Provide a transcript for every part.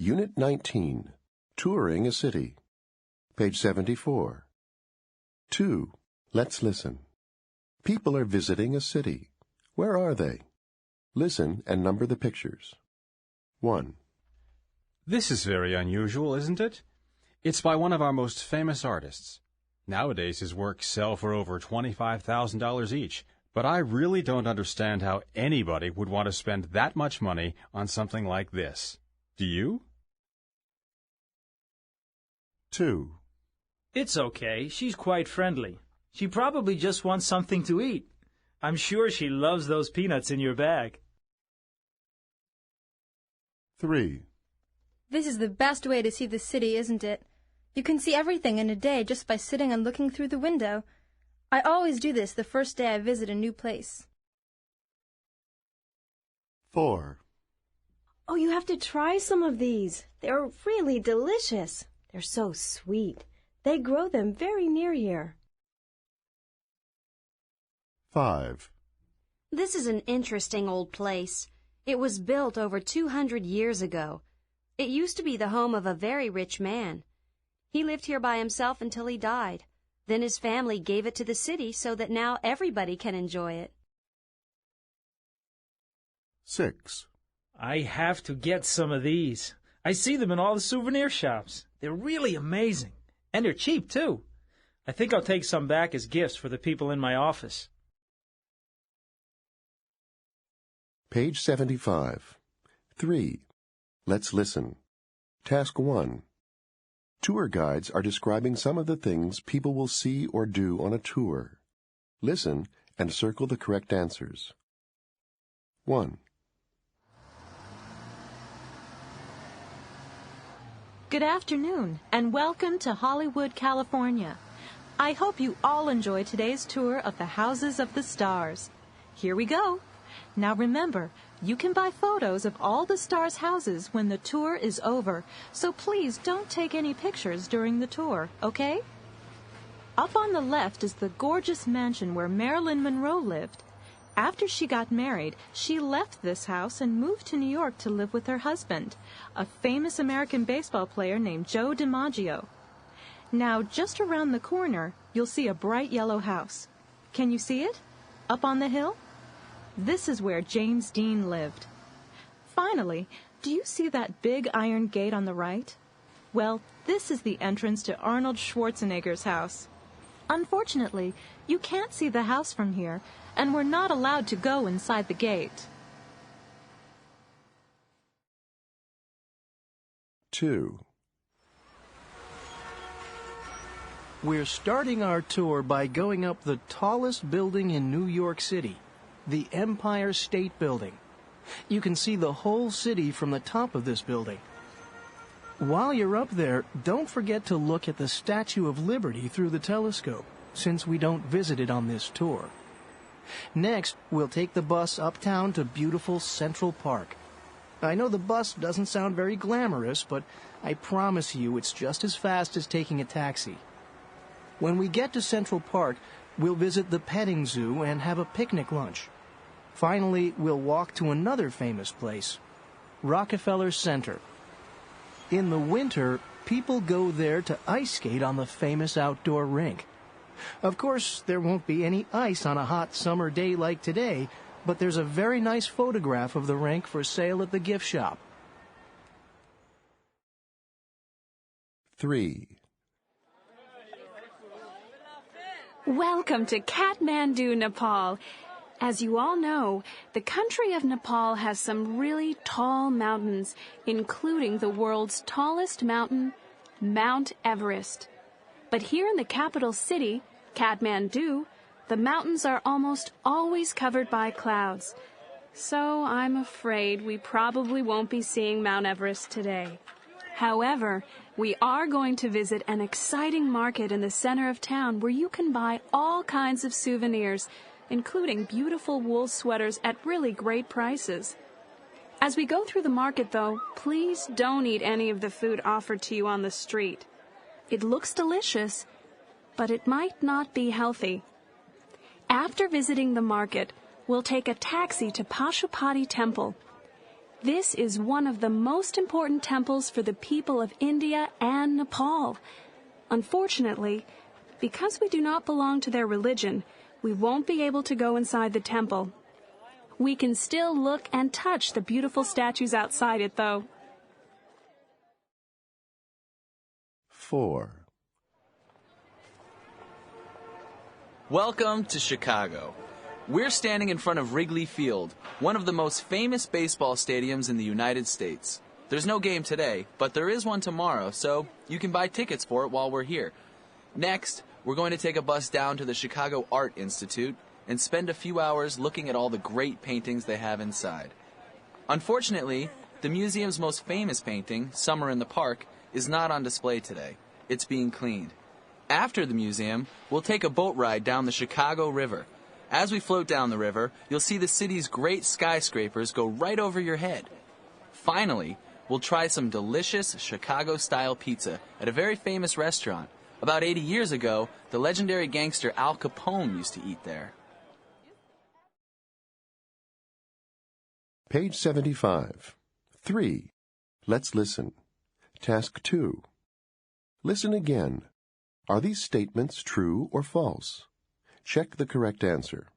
Unit 19, Touring a City. Page 74. 2. Let's listen. People are visiting a city. Where are they? Listen and number the pictures. 1. This is very unusual, isn't it? It's by one of our most famous artists. Nowadays his works sell for over $25,000 each, but I really don't understand how anybody would want to spend that much money on something like this. Do you? 2. It's okay. She's quite friendly. She probably just wants something to eat. I'm sure she loves those peanuts in your bag. 3. This is the best way to see the city, isn't it? You can see everything in a day just by sitting and looking through the window. I always do this the first day I visit a new place. 4. Oh, you have to try some of these. They're really delicious. They're so sweet. They grow them very near here. 5. This is an interesting old place. It was built over 200 years ago. It used to be the home of a very rich man. He lived here by himself until he died. Then his family gave it to the city so that now everybody can enjoy it. 6. I have to get some of these. I see them in all the souvenir shops. They're really amazing. And they're cheap, too. I think I'll take some back as gifts for the people in my office. Page 75. 3. Let's listen. Task 1. Tour guides are describing some of the things people will see or do on a tour. Listen and circle the correct answers. 1. Good afternoon, and welcome to Hollywood, California. I hope you all enjoy today's tour of the Houses of the Stars. Here we go. Now remember, you can buy photos of all the stars' houses when the tour is over, so please don't take any pictures during the tour, okay? Up on the left is the gorgeous mansion where Marilyn Monroe lived. After she got married, she left this house and moved to New York to live with her husband, a famous American baseball player named Joe DiMaggio. Now, just around the corner, you'll see a bright yellow house. Can you see it? Up on the hill? This is where James Dean lived. Finally, do you see that big iron gate on the right? Well, this is the entrance to Arnold Schwarzenegger's house. Unfortunately, you can't see the house from here, and we're not allowed to go inside the gate. 2. We're starting our tour by going up the tallest building in New York City, the Empire State Building. You can see the whole city from the top of this building. While you're up there, don't forget to look at the Statue of Liberty through the telescope, since we don't visit it on this tour. Next, we'll take the bus uptown to beautiful Central Park. I know the bus doesn't sound very glamorous, but I promise you it's just as fast as taking a taxi. When we get to Central Park, we'll visit the petting zoo and have a picnic lunch. Finally, we'll walk to another famous place, Rockefeller Center. In the winter, people go there to ice skate on the famous outdoor rink. Of course, there won't be any ice on a hot summer day like today, but there's a very nice photograph of the rink for sale at the gift shop. 3. Welcome to Kathmandu, Nepal. As you all know, the country of Nepal has some really tall mountains, including the world's tallest mountain, Mount Everest. But here in the capital city, Kathmandu, the mountains are almost always covered by clouds. So I'm afraid we probably won't be seeing Mount Everest today. However, we are going to visit an exciting market in the center of town where you can buy all kinds of souvenirs, including beautiful wool sweaters at really great prices. As we go through the market, though, please don't eat any of the food offered to you on the street. It looks delicious, but it might not be healthy. After visiting the market, we'll take a taxi to Pashupati Temple. This is one of the most important temples for the people of India and Nepal. Unfortunately, because we do not belong to their religion, we won't be able to go inside the temple. We can still look and touch the beautiful statues outside it, though. 4. Welcome to Chicago. We're standing in front of Wrigley Field, one of the most famous baseball stadiums in the United States. There's no game today, but there is one tomorrow, so you can buy tickets for it while we're here. Next, we're going to take a bus down to the Chicago Art Institute and spend a few hours looking at all the great paintings they have inside. Unfortunately, the museum's most famous painting, Summer in the Park, is not on display today. It's being cleaned. After the museum, we'll take a boat ride down the Chicago River. As we float down the river, you'll see the city's great skyscrapers go right over your head. Finally, we'll try some delicious Chicago-style pizza at a very famous restaurant. About 80 years ago, the legendary gangster Al Capone used to eat there. Page 75. 3. Let's listen. Task 2. Listen again. Are these statements true or false? Check the correct answer.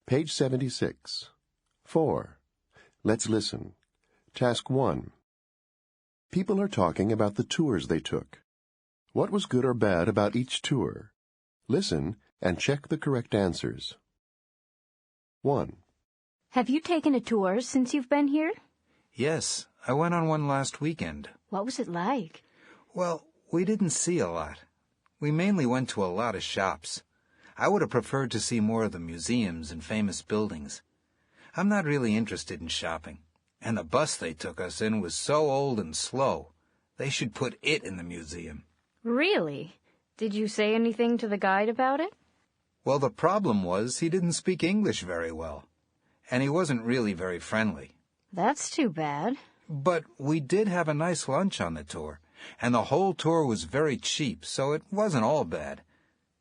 Page 76. 4. Let's listen. Task 1. People are talking about the tours they took. What was good or bad about each tour? Listen and check the correct answers. 1. Have you taken a tour since you've been here? Yes, I went on one last weekend. What was it like? Well, we didn't see a lot. We mainly went to a lot of shops. I would have preferred to see more of the museums and famous buildings. I'm not really interested in shopping. And the bus they took us in was so old and slow. They should put it in the museum. Really? Did you say anything to the guide about it? Well, the problem was he didn't speak English very well. And he wasn't really very friendly. That's too bad. But we did have a nice lunch on the tour. And the whole tour was very cheap, so it wasn't all bad.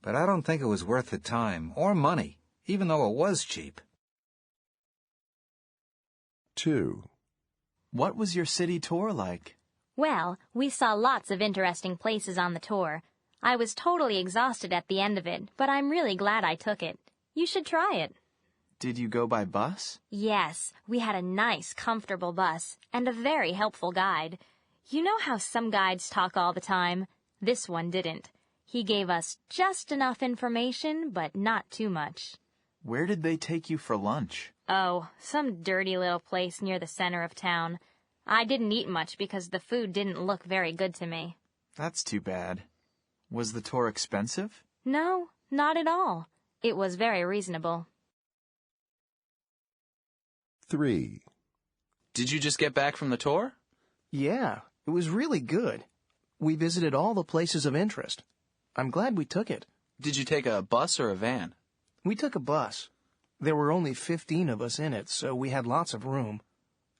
But I don't think it was worth the time or money, even though it was cheap. 2. What was your city tour like? Well, we saw lots of interesting places on the tour. I was totally exhausted at the end of it, but I'm really glad I took it. You should try it. Did you go by bus? Yes, we had a nice, comfortable bus and a very helpful guide. You know how some guides talk all the time? This one didn't. He gave us just enough information, but not too much. Where did they take you for lunch? Oh, some dirty little place near the center of town. I didn't eat much because the food didn't look very good to me. That's too bad. Was the tour expensive? No, not at all. It was very reasonable. 3. Did you just get back from the tour? Yeah, it was really good. We visited all the places of interest. I'm glad we took it. Did you take a bus or a van? We took a bus. There were only 15 of us in it, so we had lots of room.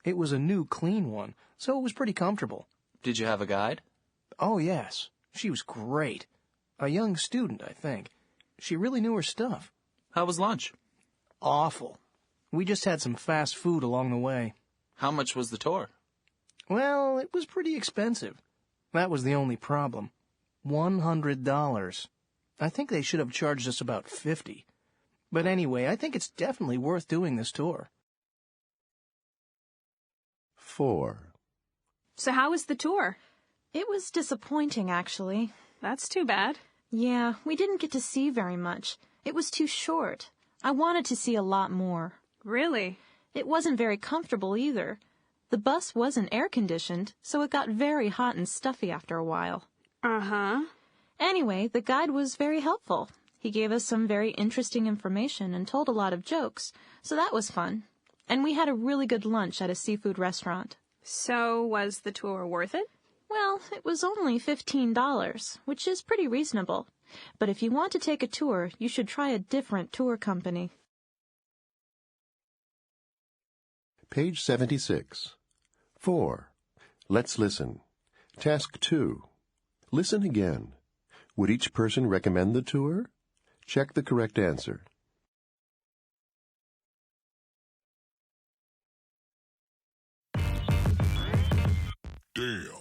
It was a new, clean one, so it was pretty comfortable. Did you have a guide? Oh, yes. She was great. A young student, I think. She really knew her stuff. How was lunch? Awful. We just had some fast food along the way. How much was the tour? Well, it was pretty expensive. That was the only problem. $100. I think they should have charged us about $50. But anyway, I think it's definitely worth doing this tour. 4. So how was the tour? It was disappointing, actually. That's too bad. Yeah, we didn't get to see very much. It was too short. I wanted to see a lot more. Really? It wasn't very comfortable either. The bus wasn't air-conditioned, so it got very hot and stuffy after a while. Uh-huh. Anyway, the guide was very helpful. He gave us some very interesting information and told a lot of jokes, so that was fun. And we had a really good lunch at a seafood restaurant. So, was the tour worth it? Well, it was only $15, which is pretty reasonable. But if you want to take a tour, you should try a different tour company. Page 76. 4. Let's listen. Task 2. Listen again. Would each person recommend the tour? Check the correct answer. Damn.